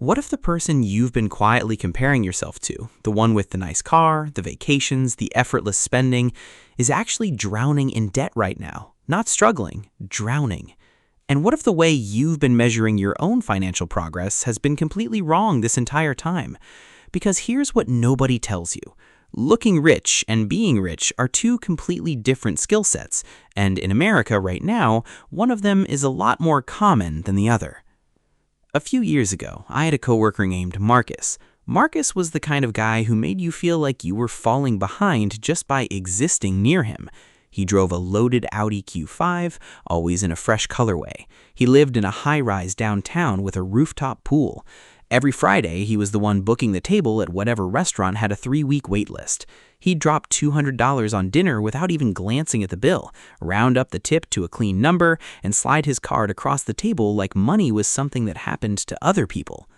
What if the person you've been quietly comparing yourself to, the one with the nice car, the vacations, the effortless spending, is actually drowning in debt right now? Not struggling, drowning. And what if the way you've been measuring your own financial progress has been completely wrong this entire time? Because here's what nobody tells you. Looking rich and being rich are two completely different skill sets, and in America right now, one of them is a lot more common than the other. A few years ago, I had a coworker named Marcus. Marcus was the kind of guy who made you feel like you were falling behind just by existing near him. He drove a loaded Audi Q5, always in a fresh colorway. He lived in a high-rise downtown with a rooftop pool. Every Friday, he was the one booking the table at whatever restaurant had a 3-week wait list. He'd drop $200 on dinner without even glancing at the bill, round up the tip to a clean number, and slide his card across the table like money was something that happened to other people.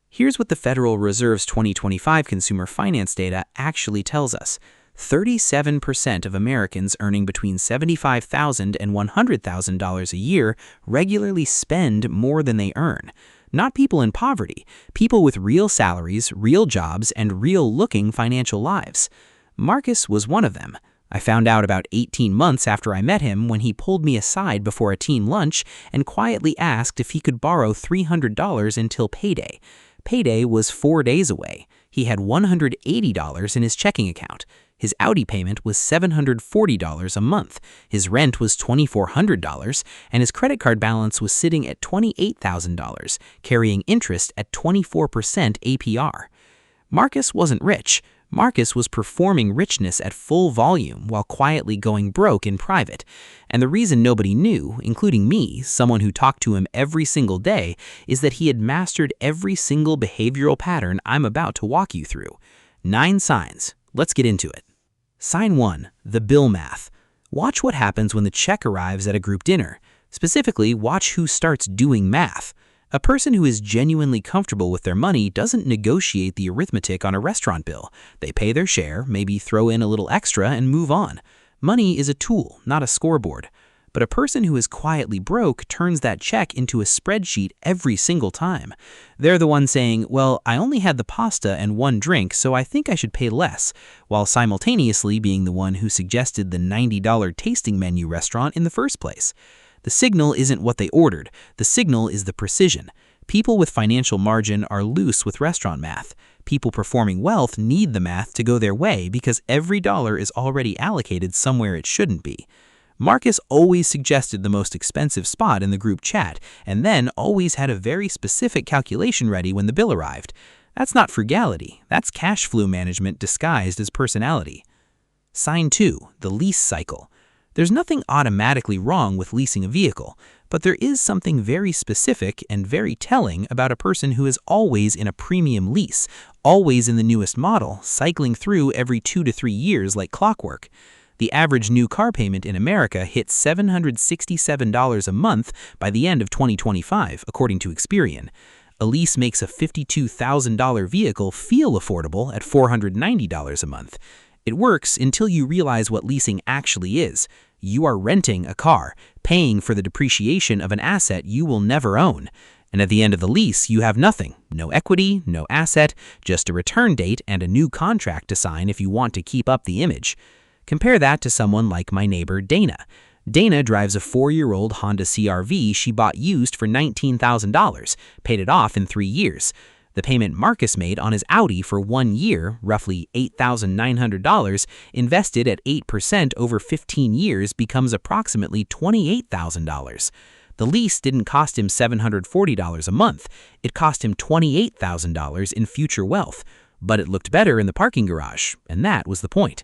Here's what the Federal Reserve's 2025 consumer finance data actually tells us. 37% of Americans earning between $75,000 and $100,000 a year regularly spend more than they earn. Not people in poverty, people with real salaries, real jobs, and real-looking financial lives. Marcus was one of them. I found out about 18 months after I met him when he pulled me aside before a team lunch and quietly asked if he could borrow $300 until payday. Payday was 4 days away. He had $180 in his checking account. His Audi payment was $740 a month, his rent was $2,400, and his credit card balance was sitting at $28,000, carrying interest at 24% APR. Marcus wasn't rich. Marcus was performing richness at full volume while quietly going broke in private. And the reason nobody knew, including me, someone who talked to him every single day, is that he had mastered every single behavioral pattern I'm about to walk you through. 9 signs. Let's get into it. Sign 1. The bill math. Watch what happens when the check arrives at a group dinner. Specifically, watch who starts doing math. A person who is genuinely comfortable with their money doesn't negotiate the arithmetic on a restaurant bill. They pay their share, maybe throw in a little extra, and move on. Money is a tool, not a scoreboard. But a person who is quietly broke turns that check into a spreadsheet every single time. They're the one saying, well, I only had the pasta and 1 drink, so I think I should pay less, while simultaneously being the one who suggested the $90 tasting menu restaurant in the first place. The signal isn't what they ordered. The signal is the precision. People with financial margin are loose with restaurant math. People performing wealth need the math to go their way because every dollar is already allocated somewhere it shouldn't be. Marcus always suggested the most expensive spot in the group chat, and then always had a very specific calculation ready when the bill arrived. That's not frugality, that's cash flow management disguised as personality. Sign 2. The lease cycle. There's nothing automatically wrong with leasing a vehicle, but there is something very specific and very telling about a person who is always in a premium lease, always in the newest model, cycling through every 2 to 3 years like clockwork. The average new car payment in America hit $767 a month by the end of 2025, according to Experian. A lease makes a $52,000 vehicle feel affordable at $490 a month. It works until you realize what leasing actually is. You are renting a car, paying for the depreciation of an asset you will never own. And at the end of the lease, you have nothing. No equity, no asset, just a return date and a new contract to sign if you want to keep up the image. Compare that to someone like my neighbor Dana. Dana drives a 4-year-old Honda CR-V she bought used for $19,000, paid it off in 3 years. The payment Marcus made on his Audi for 1 year, roughly $8,900, invested at 8% over 15 years becomes approximately $28,000. The lease didn't cost him $740 a month. It cost him $28,000 in future wealth. But it looked better in the parking garage, and that was the point.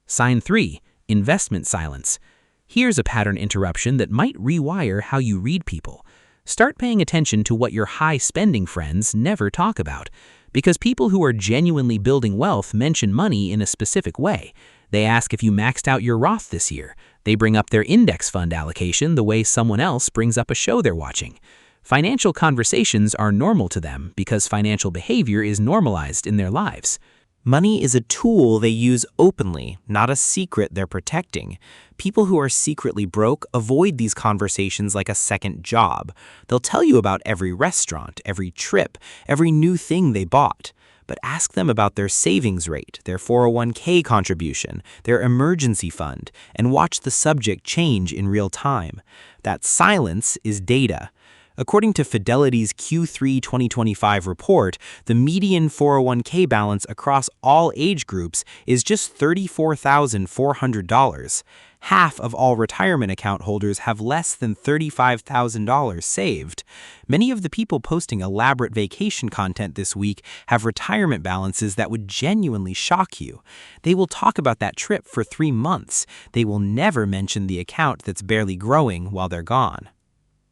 Sign 3. Investment silence. Here's a pattern interruption that might rewire how you read people. Start paying attention to what your high-spending friends never talk about, because people who are genuinely building wealth mention money in a specific way. They ask if you maxed out your Roth this year. They bring up their index fund allocation the way someone else brings up a show they're watching. Financial conversations are normal to them because financial behavior is normalized in their lives. Money is a tool they use openly, not a secret they're protecting. People who are secretly broke avoid these conversations like a second job. They'll tell you about every restaurant, every trip, every new thing they bought. But ask them about their savings rate, their 401k contribution, their emergency fund, and watch the subject change in real time. That silence is data. According to Fidelity's Q3 2025 report, the median 401k balance across all age groups is just $34,400. Half of all retirement account holders have less than $35,000 saved. Many of the people posting elaborate vacation content this week have retirement balances that would genuinely shock you. They will talk about that trip for 3 months. They will never mention the account that's barely growing while they're gone.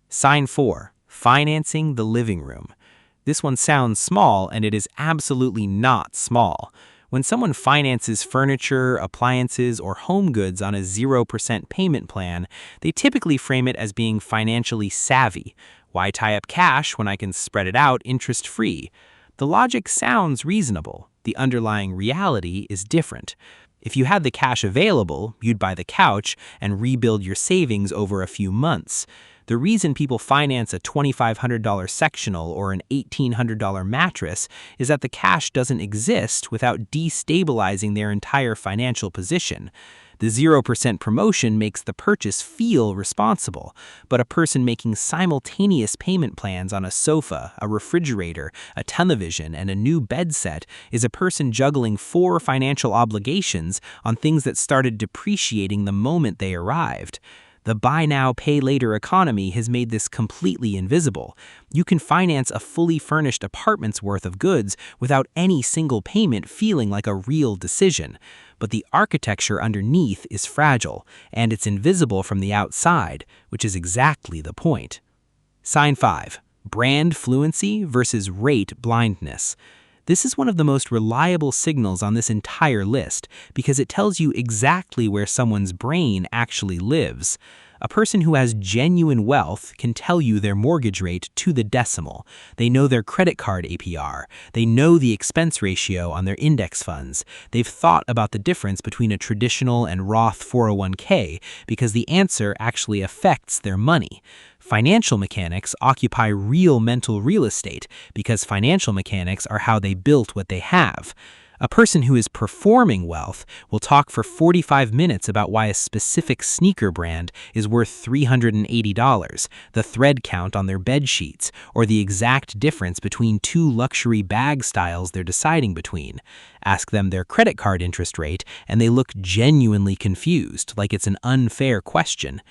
Sign 4. Financing the living room. This one sounds small, and it is absolutely not small. When someone finances furniture, appliances, or home goods on a 0% payment plan, they typically frame it as being financially savvy. Why tie up cash when I can spread it out interest-free? The logic sounds reasonable. The underlying reality is different. If you had the cash available, you'd buy the couch and rebuild your savings over a few months. The reason people finance a $2,500 sectional or an $1,800 mattress is that the cash doesn't exist without destabilizing their entire financial position. The 0% promotion makes the purchase feel responsible, but a person making simultaneous payment plans on a sofa, a refrigerator, a television, and a new bed set is a person juggling 4 financial obligations on things that started depreciating the moment they arrived. The buy now, pay later economy has made this completely invisible. You can finance a fully furnished apartment's worth of goods without any single payment feeling like a real decision. But the architecture underneath is fragile, and it's invisible from the outside, which is exactly the point. Sign 5. Brand fluency versus rate blindness. This is one of the most reliable signals on this entire list because it tells you exactly where someone's brain actually lives. A person who has genuine wealth can tell you their mortgage rate to the decimal. They know their credit card APR. They know the expense ratio on their index funds. They've thought about the difference between a traditional and Roth 401k because the answer actually affects their money. Financial mechanics occupy real mental real estate because financial mechanics are how they built what they have. A person who is performing wealth will talk for 45 minutes about why a specific sneaker brand is worth $380, the thread count on their bed sheets, or the exact difference between 2 luxury bag styles they're deciding between. Ask them their credit card interest rate, and they look genuinely confused, like it's an unfair question.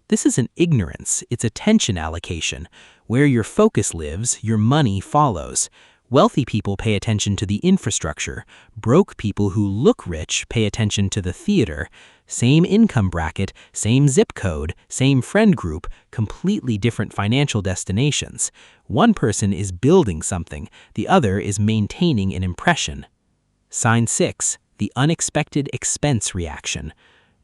This isn't ignorance, it's attention allocation. Where your focus lives, your money follows. Wealthy people pay attention to the infrastructure. Broke people who look rich pay attention to the theater. Same income bracket, same zip code, same friend group, completely different financial destinations. One person is building something, the other is maintaining an impression. Sign 6. The unexpected expense reaction.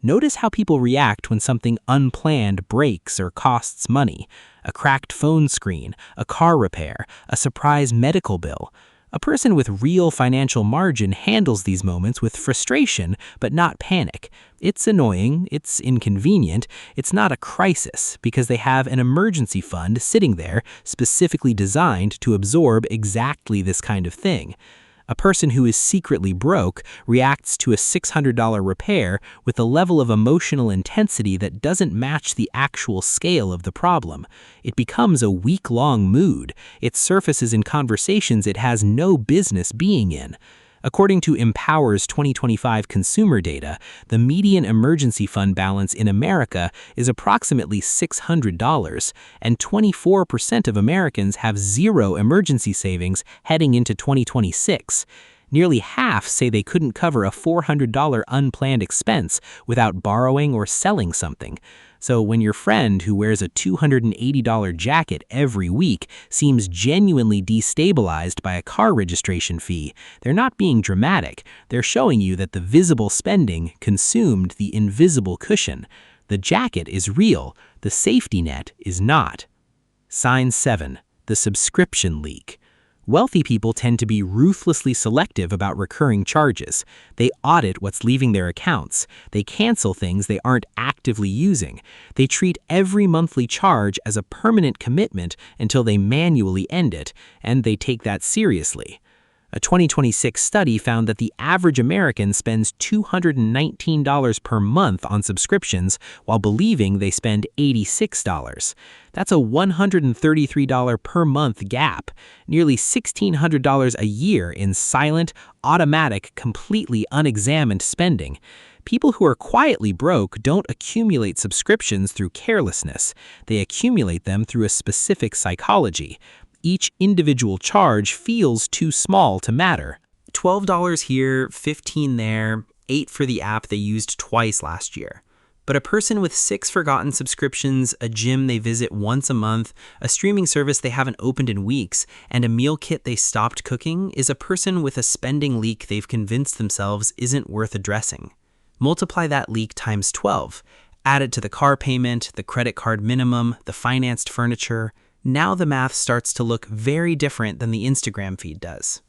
Notice how people react when something unplanned breaks or costs money. A cracked phone screen, a car repair, a surprise medical bill. A person with real financial margin handles these moments with frustration, but not panic. It's annoying, it's inconvenient, it's not a crisis because they have an emergency fund sitting there specifically designed to absorb exactly this kind of thing. A person who is secretly broke reacts to a $600 repair with a level of emotional intensity that doesn't match the actual scale of the problem. It becomes a week-long mood. It surfaces in conversations it has no business being in. According to Empower's 2025 consumer data, the median emergency fund balance in America is approximately $600, and 24% of Americans have zero emergency savings heading into 2026. Nearly half say they couldn't cover a $400 unplanned expense without borrowing or selling something. So when your friend who wears a $280 jacket every week seems genuinely destabilized by a car registration fee, they're not being dramatic. They're showing you that the visible spending consumed the invisible cushion. The jacket is real, the safety net is not. Sign 7. The subscription leak. Wealthy people tend to be ruthlessly selective about recurring charges. They audit what's leaving their accounts. They cancel things they aren't actively using. They treat every monthly charge as a permanent commitment until they manually end it, and they take that seriously. A 2026 study found that the average American spends $219 per month on subscriptions while believing they spend $86. That's a $133 per month gap, nearly $1,600 a year in silent, automatic, completely unexamined spending. People who are quietly broke don't accumulate subscriptions through carelessness. They accumulate them through a specific psychology. Each individual charge feels too small to matter. $12 here, $15 there, $8 for the app they used twice last year. But a person with 6 forgotten subscriptions, a gym they visit once a month, a streaming service they haven't opened in weeks, and a meal kit they stopped cooking is a person with a spending leak they've convinced themselves isn't worth addressing. Multiply that leak times 12. Add it to the car payment, the credit card minimum, the financed furniture. Now the math starts to look very different than the Instagram feed does.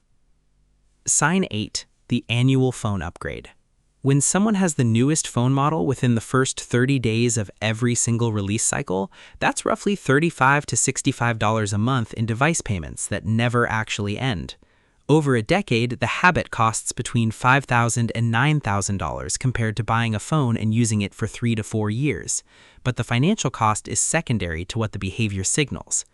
Sign 8, the annual phone upgrade. When someone has the newest phone model within the first 30 days of every single release cycle, that's roughly $35 to $65 a month in device payments that never actually end. Over a decade, the habit costs between $5,000 and $9,000 compared to buying a phone and using it for 3 to 4 years. But the financial cost is secondary to what the behavior signals.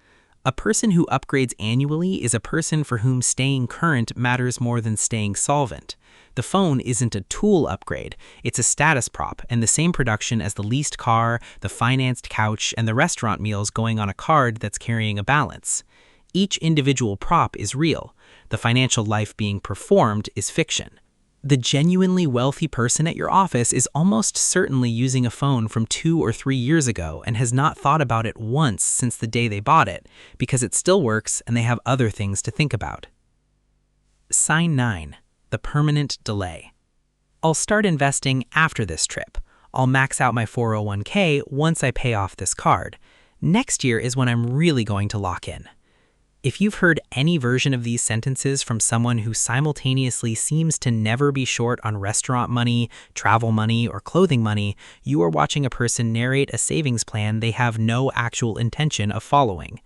A person who upgrades annually is a person for whom staying current matters more than staying solvent. The phone isn't a tool upgrade, it's a status prop and the same production as the leased car, the financed couch, and the restaurant meals going on a card that's carrying a balance. Each individual prop is real. The financial life being performed is fiction. The genuinely wealthy person at your office is almost certainly using a phone from 2 or 3 years ago and has not thought about it once since the day they bought it, because it still works and they have other things to think about. Sign 9, the permanent delay. I'll start investing after this trip. I'll max out my 401k once I pay off this card. Next year is when I'm really going to lock in. If you've heard any version of these sentences from someone who simultaneously seems to never be short on restaurant money, travel money, or clothing money, you are watching a person narrate a savings plan they have no actual intention of following.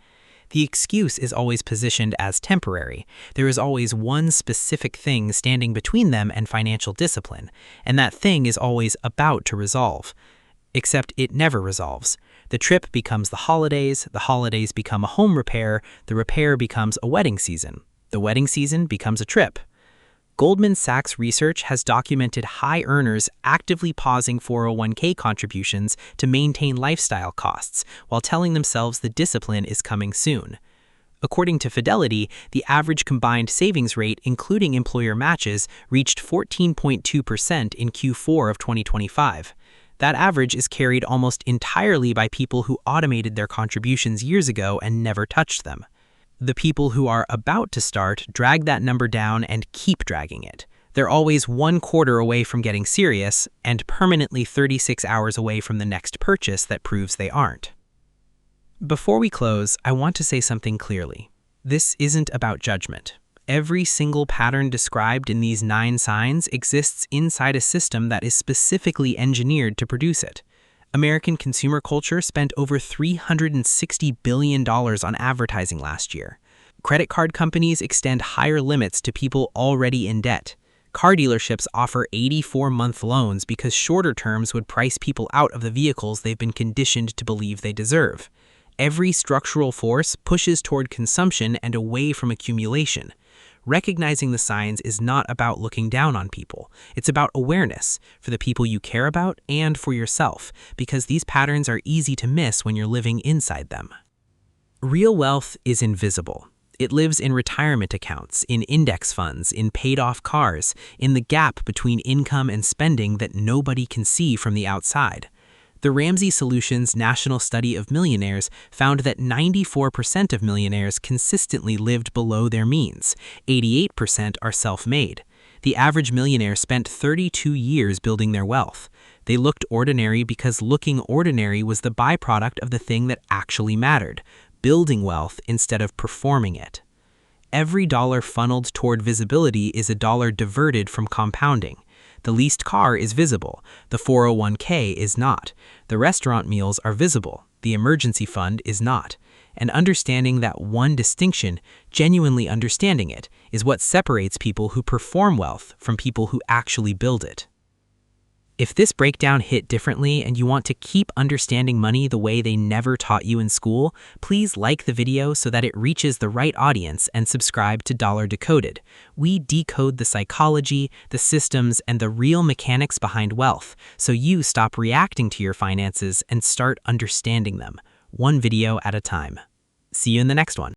The excuse is always positioned as temporary. There is always one specific thing standing between them and financial discipline, and that thing is always about to resolve. Except it never resolves. The trip becomes the holidays become a home repair, the repair becomes a wedding season, the wedding season becomes a trip. Goldman Sachs research has documented high earners actively pausing 401k contributions to maintain lifestyle costs while telling themselves the discipline is coming soon. According to Fidelity, the average combined savings rate, including employer matches, reached 14.2% in Q4 of 2025. That average is carried almost entirely by people who automated their contributions years ago and never touched them. The people who are about to start drag that number down and keep dragging it. They're always 1 quarter away from getting serious and permanently 36 hours away from the next purchase that proves they aren't. Before we close, I want to say something clearly. This isn't about judgment. Every single pattern described in these 9 signs exists inside a system that is specifically engineered to produce it. American consumer culture spent over $360 billion on advertising last year. Credit card companies extend higher limits to people already in debt. Car dealerships offer 84-month loans because shorter terms would price people out of the vehicles they've been conditioned to believe they deserve. Every structural force pushes toward consumption and away from accumulation. Recognizing the signs is not about looking down on people. It's about awareness for the people you care about and for yourself, because these patterns are easy to miss when you're living inside them. Real wealth is invisible. It lives in retirement accounts, in index funds, in paid-off cars, in the gap between income and spending that nobody can see from the outside. The Ramsey Solutions National Study of Millionaires found that 94% of millionaires consistently lived below their means. 88% are self-made. The average millionaire spent 32 years building their wealth. They looked ordinary because looking ordinary was the byproduct of the thing that actually mattered, building wealth instead of performing it. every dollar funneled toward visibility is a dollar diverted from compounding. The leased car is visible, the 401k is not. The restaurant meals are visible, the emergency fund is not. And understanding that one distinction, genuinely understanding it, is what separates people who perform wealth from people who actually build it. If this breakdown hit differently and you want to keep understanding money the way they never taught you in school, please like the video so that it reaches the right audience and subscribe to Decoded. We decode the psychology, the systems, and the real mechanics behind wealth, so you stop reacting to your finances and start understanding them, one video at a time. See you in the next one.